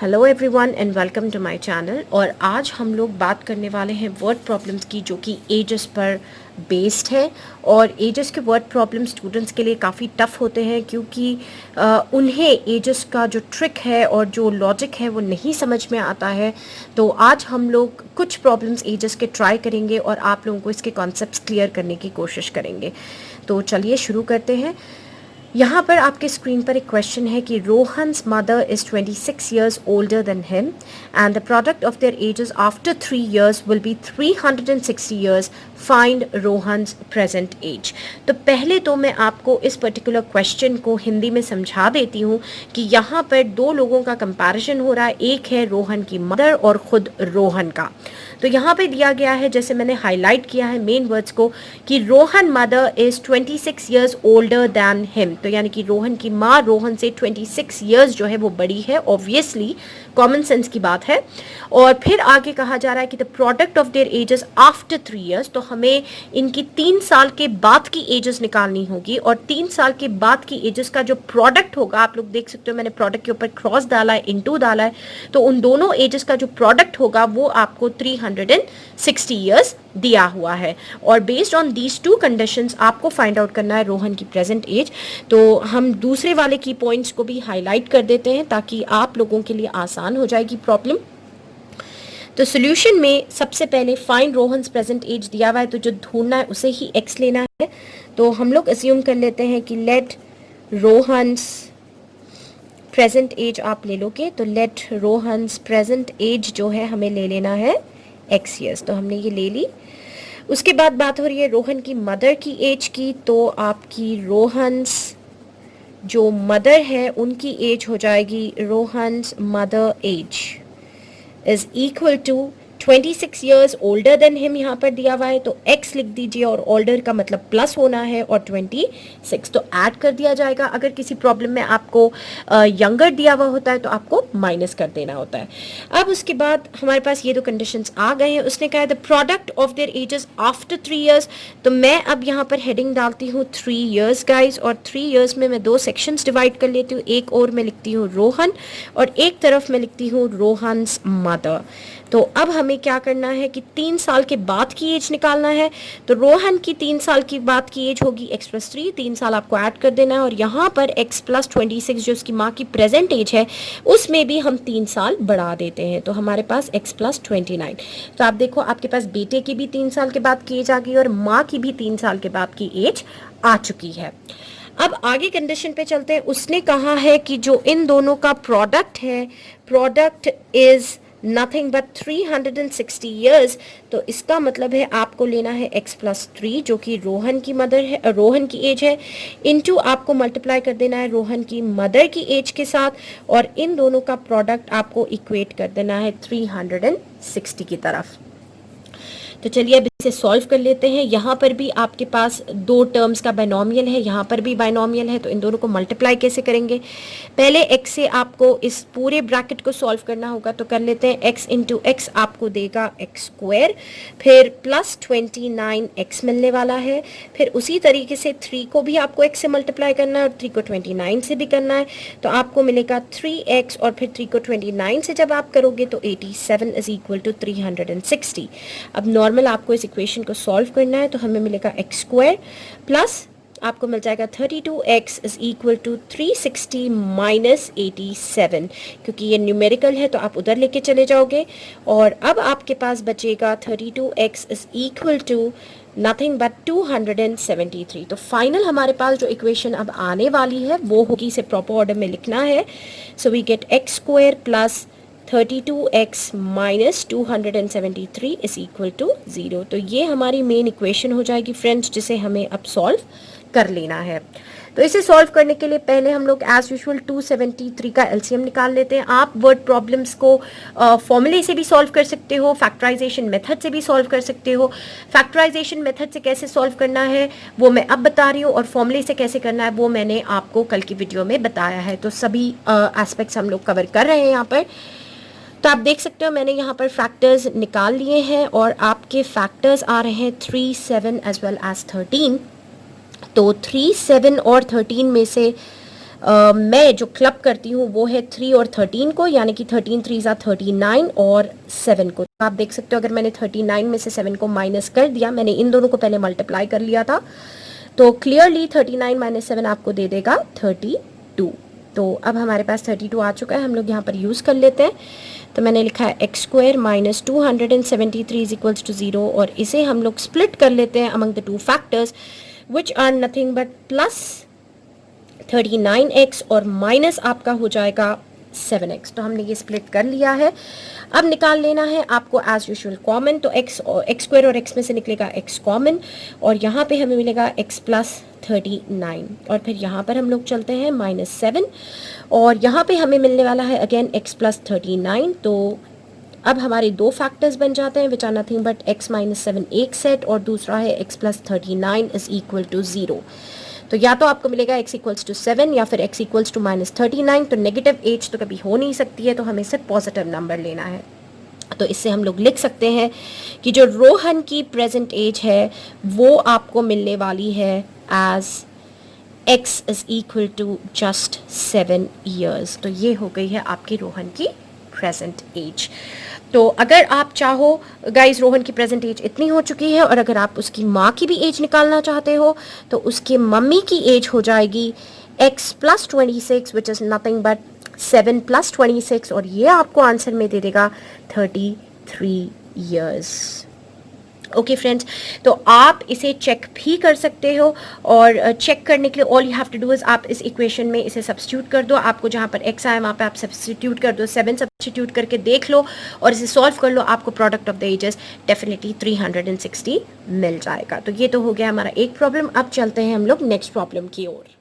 Hello everyone and welcome to my channel. और आज हम लोग बात करने वाले हैं वर्ड प्रॉब्लम्स की, जो कि एजेस पर बेस्ड है। और एजेस के वर्ड प्रॉब्लम स्टूडेंट्स के लिए काफ़ी टफ होते हैं, क्योंकि उन्हें एजेस का जो ट्रिक है और जो लॉजिक है वो नहीं समझ में आता है। तो आज हम लोग कुछ प्रॉब्लम्स एजेस के ट्राई करेंगे और आप लोगों को इसके कॉन्सेप्ट्स क्लियर करने की कोशिश करेंगे। तो चलिए शुरू करते हैं। यहाँ पर आपके स्क्रीन पर एक क्वेश्चन है कि Rohan's mother is 26 years older than him and the product of their ages after 3 years will be 360 years. Find Rohan's present age. तो पहले तो मैं आपको इस पर्टिकुलर क्वेश्चन को हिंदी में समझा देती हूँ कि यहाँ पर दो लोगों का कंपैरिजन हो रहा है। एक है रोहन की मदर और ख़ुद रोहन का। तो यहाँ पे दिया गया है, जैसे मैंने हाईलाइट किया है मेन वर्ड्स को, कि Rohan mother is 26 years older than him. तो यानी कि रोहन की माँ रोहन से 26 ईयर्स जो है वो बड़ी है। ऑब्वियसली कॉमन सेंस की बात है। और फिर आगे कहा जा रहा है कि the product of their ages after 3 years. तो हमें इनकी 3 साल के बाद की एजेस निकालनी होगी, और 3 साल के बाद की एजेस का जो प्रोडक्ट होगा, आप लोग देख सकते हो मैंने प्रोडक्ट के ऊपर क्रॉस डाला है, इनटू डाला है, तो उन दोनों एजेस का जो प्रोडक्ट होगा वो आपको 360 ईयर्स दिया हुआ है। और based on these two conditions आपको फाइंड आउट करना है रोहन की प्रेजेंट एज। तो हम दूसरे वाले की पॉइंट्स को भी हाईलाइट कर देते हैं ताकि आप लोगों के लिए आसान हो जाएगी प्रॉब्लम। तो सोल्यूशन में सबसे पहले फाइंड रोहन्स प्रेजेंट एज दिया हुआ है, तो जो ढूंढना है उसे ही एक्स लेना है। तो हम लोग अस्यूम कर लेते हैं कि लेट रोहन्स प्रेजेंट एज आप ले लोगे, तो लेट रोहन्स प्रेजेंट एज जो है हमें ले लेना है एक्स ईयर्स। तो हमने ये ले ली। उसके बाद बात हो रही है रोहन की मदर की एज की। तो आपकी रोहन्स जो मदर है उनकी एज हो जाएगी, Rohan's mother age is equal to 26 years older than him. यहाँ पर दिया हुआ है तो x लिख दीजिए, और ओल्डर का मतलब प्लस होना है, और 26 तो ऐड कर दिया जाएगा। अगर किसी प्रॉब्लम में आपको यंगर दिया हुआ होता है तो आपको माइनस कर देना होता है। अब उसके बाद हमारे पास ये दो कंडीशंस आ गए हैं। उसने कहा है the product of their ages after 3 years. तो मैं अब यहाँ पर हेडिंग डालती हूँ 3 ईयर्स गाइज, और 3 ईयर्स में मैं दो सेक्शंस डिवाइड कर लेती हूँ। एक और मैं लिखती हूँ रोहन, और एक तरफ मैं लिखती हूँ रोहन्स मदर। तो अब हमें क्या करना है कि 3 साल के बाद की एज निकालना है। तो रोहन की 3 साल की बाद की एज होगी x+3, 3 साल आपको ऐड कर देना है, और यहाँ पर x+26 जो उसकी माँ की प्रेजेंट एज है उसमें भी हम 3 साल बढ़ा देते हैं। तो हमारे पास x+29। तो आप देखो आपके पास बेटे की भी 3 साल के बाद की एज आ गई और माँ की भी 3 साल के बाद की एज आ चुकी है। अब आगे कंडीशन पे चलते हैं। उसने कहा है कि जो इन दोनों का प्रोडक्ट है, product is nothing but 360 years. तो इसका मतलब है आपको लेना है x+3 जो कि रोहन की मदर है, रोहन की एज है, इनटू आपको मल्टीप्लाई कर देना है रोहन की मदर की एज के साथ, और इन दोनों का प्रोडक्ट आपको इक्वेट कर देना है 360 की तरफ। तो चलिए अब इसे सॉल्व कर लेते हैं। यहाँ पर भी आपके पास दो टर्म्स का बाइनोमियल है, यहाँ पर भी बाइनोमियल है, तो इन दोनों को मल्टीप्लाई कैसे करेंगे? पहले x से आपको इस पूरे ब्रैकेट को सॉल्व करना होगा। तो कर लेते हैं x इंटू एक्स आपको देगा x², फिर प्लस 29x मिलने वाला है। फिर उसी तरीके से 3 को भी आपको x से मल्टीप्लाई करना है और 3 को 29 से भी करना है। तो आपको मिलेगा 3x, और फिर 3 को 29 से जब आप करोगे तो 87 इज इक्वल टू 360। अब नॉर्मल आपको इस इक्वेशन को सॉल्व करना है, तो हमें मिलेगा x² प्लस आपको मिल जाएगा 32x is equal to 360 minus 87। क्योंकि ये न्यूमेरिकल है तो आप उधर लेके चले जाओगे, और अब आपके पास बचेगा 32x is equal to nothing but 273। तो फाइनल हमारे पास जो इक्वेशन अब आने वाली है वो होगी, इसे प्रॉपर ऑर्डर में लिखना है। So we get x² plus 32x minus 273 is equal to 0। तो ये हमारी मेन इक्वेशन हो जाएगी फ्रेंड्स, जिसे हमें अब सॉल्व कर लेना है। तो इसे सॉल्व करने के लिए पहले हम लोग एज यूजुअल 273 का एलसीएम निकाल लेते हैं। आप वर्ड प्रॉब्लम्स को फॉर्मूले से भी सॉल्व कर सकते हो, फैक्टराइजेशन मेथड से भी सॉल्व कर सकते हो। फैक्टराइजेशन मेथड से कैसे सॉल्व करना है वो मैं अब बता रही हूँ, और फॉर्मूले से कैसे करना है वो मैंने आपको कल की वीडियो में बताया है। तो सभी एस्पेक्ट्स हम लोग कवर कर रहे हैं यहाँ पर। तो आप देख सकते हो मैंने यहाँ पर फैक्टर्स निकाल लिए हैं, और आपके फैक्टर्स आ रहे हैं 3, 7 एज वेल एज 13। तो 3, 7 और 13 में से मैं जो क्लब करती हूँ वो है 3 और 13 को, यानी कि 13 3 ज़ा 39 और 7 को। आप देख सकते हो अगर मैंने 39 में से 7 को माइनस कर दिया, मैंने इन दोनों को पहले मल्टीप्लाई कर लिया था, तो क्लियरली 39 माइनस 7 आपको दे देगा 32। तो अब हमारे पास 32 आ चुका है, हम लोग यहाँ पर यूज़ कर लेते हैं। तो मैंने लिखा है x square minus 273 is equals to 0, और इसे हम लोग स्प्लिट कर लेते हैं among the two factors which are nothing but plus 39x और माइनस आपका हो जाएगा 7x। तो हमने ये स्प्लिट कर लिया है। अब निकाल लेना है आपको एज यूजुअल कॉमन, तो x स्क्वायर और x में से निकलेगा x कॉमन, और यहाँ पे हमें मिलेगा x प्लस 39, और फिर यहाँ पर हम लोग चलते हैं -7, और यहाँ पे हमें मिलने वाला है अगेन x प्लस 39। तो अब हमारे दो फैक्टर्स बन जाते हैं which are nothing but x minus 7 एक सेट, और दूसरा है x plus 39 is equal to 0। तो या तो आपको मिलेगा x इक्वल्स टू 7 या फिर x इक्वल्स टू -39। तो नेगेटिव एज तो कभी हो नहीं सकती है, तो हमें सिर्फ पॉजिटिव नंबर लेना है। तो इससे हम लोग लिख सकते हैं कि जो रोहन की प्रेजेंट एज है वो आपको मिलने वाली है age x is equal to just 7 years. तो ये हो गई है आपकी रोहन की प्रेजेंट एज। तो अगर आप चाहो गाइस, रोहन की प्रेजेंट एज इतनी हो चुकी है, और अगर आप उसकी माँ की भी एज निकालना चाहते हो तो उसके मम्मी की एज हो जाएगी x plus 26 which is nothing but 7 plus 26, और ये आपको आंसर में दे देगा 33 ईयर्स। ओके फ्रेंड्स, तो आप इसे चेक भी कर सकते हो, और चेक करने के लिए all you have to do is आप इस इक्वेशन में इसे सब्स्टिट्यूट कर दो। आपको जहाँ पर x आए वहाँ पे आप सब्स्टिट्यूट कर दो, 7 सब्स्टिट्यूट करके देख लो और इसे सॉल्व कर लो, आपको product of the ages definitely 360 मिल जाएगा। तो ये तो हो गया हमारा एक प्रॉब्लम। अब चलते हैं हम लोग नेक्स्ट प्रॉब्लम की ओर।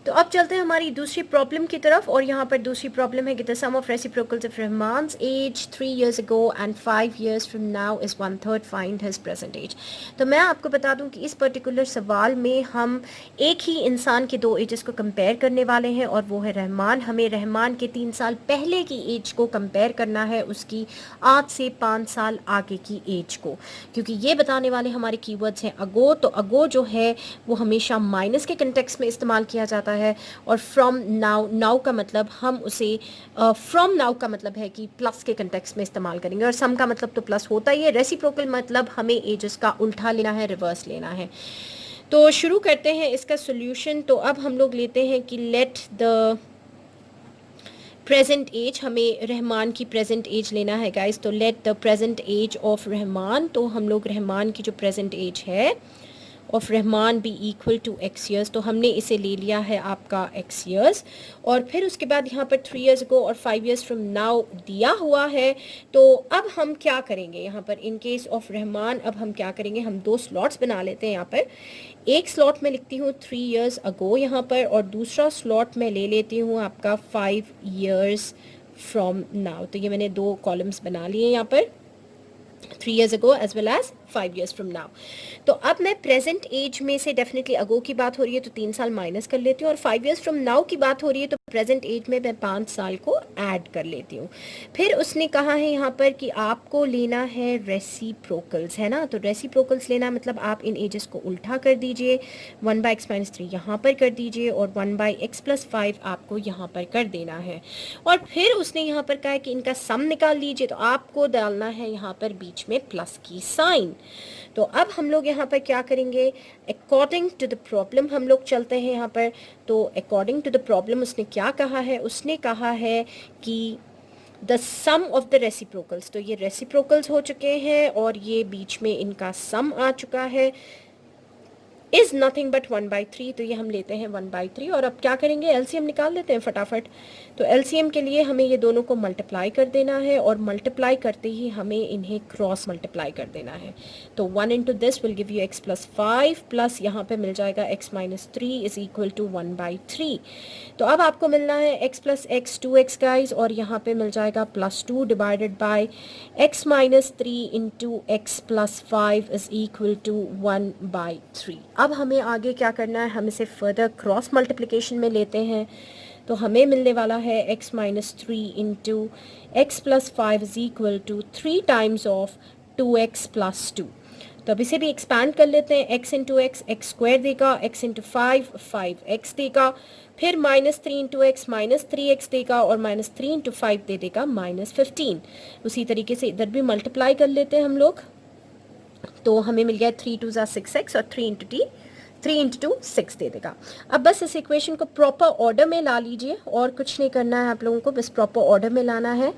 तो अब चलते हैं हमारी दूसरी प्रॉब्लम की तरफ, और यहाँ पर दूसरी प्रॉब्लम है कि the sum of reciprocals of रहमान's एज 3 years ago and 5 years from now is 1/3, find his present age. तो मैं आपको बता दूं कि इस पर्टिकुलर सवाल में हम एक ही इंसान के दो एजेस को कंपेयर करने वाले हैं, और वो है रहमान। हमें रहमान के 3 साल पहले की एज को कंपेयर करना है उसकी आज से 5 साल आगे की एज को, क्योंकि ये बताने वाले हमारे कीवर्ड्स हैं अगो। तो अगो जो है वो हमेशा माइनस के कंटेक्स्ट में इस्तेमाल किया जाता है, और फ्रॉम नाउ, नाउ का मतलब हम उसे फ्रॉम नाउ का मतलब है कि प्लस के कंटेक्स्ट में इस्तेमाल करेंगे, और सम का मतलब तो प्लस होता ही है। रेसिप्रोकल मतलब हमें एजेस का उल्टा लेना है, रिवर्स लेना है। तो शुरू करते हैं इसका सोल्यूशन। तो अब हम लोग लेते हैं कि लेट द प्रेजेंट एज, हमें रहमान की प्रेजेंट एज लेना है गाइस। तो let the present age of Rahman, तो हम लोग रहमान की जो प्रेजेंट एज है of Rahman be equal to x years. तो हमने इसे ले लिया है आपका x ईयर्स, और फिर उसके बाद यहाँ पर 3 years ago और 5 years from now दिया हुआ है। तो अब हम क्या करेंगे यहाँ पर इन केस ऑफ रहमान, अब हम क्या करेंगे, हम दो स्लॉट्स बना लेते हैं। यहाँ पर एक स्लॉट में लिखती हूँ 3 years ago यहाँ पर, और दूसरा स्लॉट में ले लेती हूँ आपका 5 years from now। तो ये मैंने दो कॉलम्स बना लिए यहाँ पर, 3 years ago as well as 5 years from now। तो अब मैं प्रेजेंट एज में से डेफिनेटली अगो की बात हो रही है तो 3 साल माइनस कर लेती हूँ, और 5 years from now की बात हो रही है तो प्रेजेंट एज में मैं 5 साल को ऐड कर लेती हूँ। फिर उसने कहा है यहाँ पर कि आपको लेना है रेसिप्रोकल्स, है ना। तो रेसिप्रोकल्स लेना मतलब आप इन एजेस को उल्टा कर दीजिए, 1/x-3 यहाँ पर कर दीजिए, और 1/x+5 आपको यहाँ पर कर देना है। और फिर उसने यहाँ पर कहा है कि इनका सम निकाल लीजिए, तो आपको डालना है यहाँ पर बीच में प्लस की साइन। तो अब हम लोग यहाँ पर क्या करेंगे, अकॉर्डिंग टू द प्रॉब्लम हम लोग चलते हैं यहाँ पर। तो अकॉर्डिंग टू द प्रॉब्लम उसने क्या कहा है, उसने कहा है कि the sum of the reciprocals, तो ये रेसिप्रोकल्स हो चुके हैं और ये बीच में इनका सम आ चुका है, इज नथिंग बट 1/3। तो ये हम लेते हैं 1/3, और अब क्या करेंगे, एलसीएम निकाल लेते हैं फटाफट। तो एलसीएम के लिए हमें ये दोनों को मल्टीप्लाई कर देना है, और मल्टीप्लाई करते ही हमें इन्हें क्रॉस मल्टीप्लाई कर देना है। तो 1 into this will give you x+5 plus यहाँ पे मिल जाएगा x-3 इज इक्वल टू 1/3। तो अब आपको मिलना है x + x 2x गाइज, और यहाँ पे मिल जाएगा +2 divided by x-3 into x+5 is equal to 1/3। अब हमें आगे क्या करना है, हम इसे फर्दर क्रॉस मल्टीप्लिकेशन में लेते हैं। तो हमें मिलने वाला है x-3 into x+5 is equal to 3 times of 2x + 2। तो अब इसे भी एक्सपैंड कर लेते हैं, x into x x square देगा, x इंटू 5 देगा, फिर -3 × x -3x देगा, और -3 इंटू 5 दे देगा -15। उसी तरीके से इधर भी मल्टीप्लाई कर लेते हैं हम लोग, तो हमें मिल गया 3 2 6x और 3 इंटू 2 6 दे देगा। अब बस इस इक्वेशन को प्रॉपर ऑर्डर में ला लीजिए, और कुछ नहीं करना है आप लोगों को, बस प्रॉपर ऑर्डर में लाना है।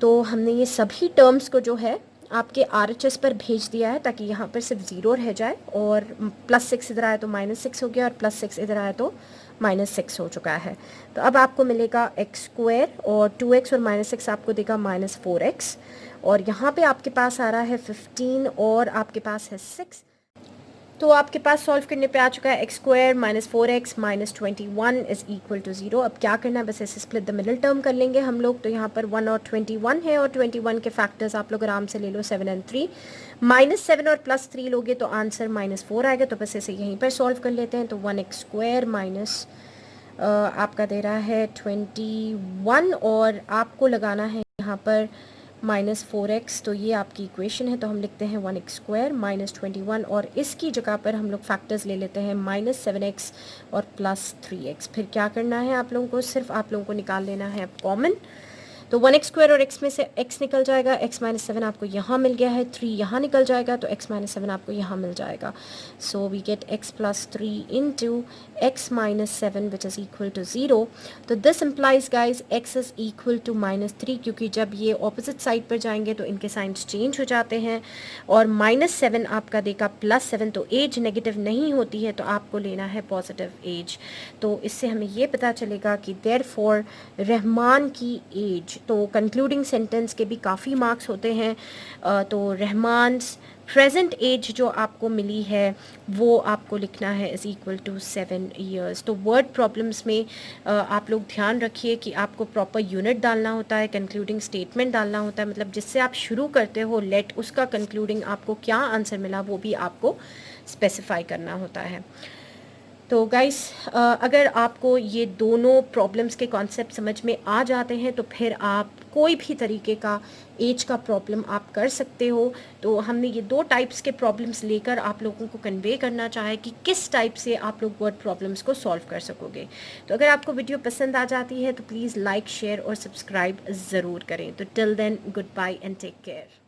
तो हमने ये सभी टर्म्स को जो है आपके RHS पर भेज दिया है, ताकि यहाँ पर सिर्फ 0 रह जाए, और +6 इधर आया तो -6 हो गया, और +6 इधर आया तो -6 हो चुका है। तो अब आपको मिलेगा x² और 2x और -6 आपको देगा -4x, और यहाँ पे आपके पास आ रहा है 15 और आपके पास है 6। तो आपके पास सॉल्व करने पे आ चुका है x² -4x -21 is equal to 0। अब क्या करना है, बस ऐसे स्प्लिट द मिडिल टर्म कर लेंगे हम लोग। तो यहाँ पर 1 और 21 है, और 21 के फैक्टर्स आप लोग आराम से ले लो, 7 और 3। -7 और +3 लोगे तो आंसर -4 आएगा। तो बस ऐसे यहीं पर सॉल्व कर लेते हैं। तो 1x² माइनस आपका दे रहा है 21, और आपको लगाना है यहाँ पर -4x। तो ये आपकी इक्वेशन है। तो हम लिखते हैं 1x² -21, और इसकी जगह पर हम लोग फैक्टर्स ले लेते हैं -7x और +3x। फिर क्या करना है आप लोगों को, सिर्फ आप लोगों को निकाल लेना है कॉमन। तो 1x² और x में से x निकल जाएगा, x -7 आपको यहाँ मिल गया है, 3 यहाँ निकल जाएगा, तो x -7 आपको यहाँ मिल जाएगा। So we get x + 3 into x -7 which is equal to 0। तो this implies guys x is equal to -3, क्योंकि जब ये ऑपोजिट साइड पर जाएंगे तो इनके साइंस चेंज हो जाते हैं, और -7 आपका देगा +7, तो एज नेगेटिव नहीं होती है, तो आपको लेना है पॉजिटिव एज। तो इससे हमें ये पता चलेगा कि देयरफॉर रहमान की एज, तो कंक्लूडिंग सेंटेंस के भी काफ़ी मार्क्स होते हैं। तो रहमान्स प्रेजेंट एज जो आपको मिली है वो आपको लिखना है इज़ इक्वल टू 7 ईयर्स। तो वर्ड प्रॉब्लम्स में आप लोग ध्यान रखिए कि आपको प्रॉपर यूनिट डालना होता है, कंक्लूडिंग स्टेटमेंट डालना होता है, मतलब जिससे आप शुरू करते हो लेट, उसका कंक्लूडिंग आपको क्या आंसर मिला वो भी आपको स्पेसिफाई करना होता है। तो गाइस, अगर आपको ये दोनों प्रॉब्लम्स के कॉन्सेप्ट समझ में आ जाते हैं तो फिर आप कोई भी तरीके का एज का प्रॉब्लम आप कर सकते हो। तो हमने ये 2 टाइप्स के प्रॉब्लम्स लेकर आप लोगों को कन्वे करना चाहे कि किस टाइप से आप लोग वर्ड प्रॉब्लम्स को सॉल्व कर सकोगे। तो अगर आपको वीडियो पसंद आ जाती है तो प्लीज़ लाइक, शेयर और सब्सक्राइब ज़रूर करें। तो till then, good bye and take care.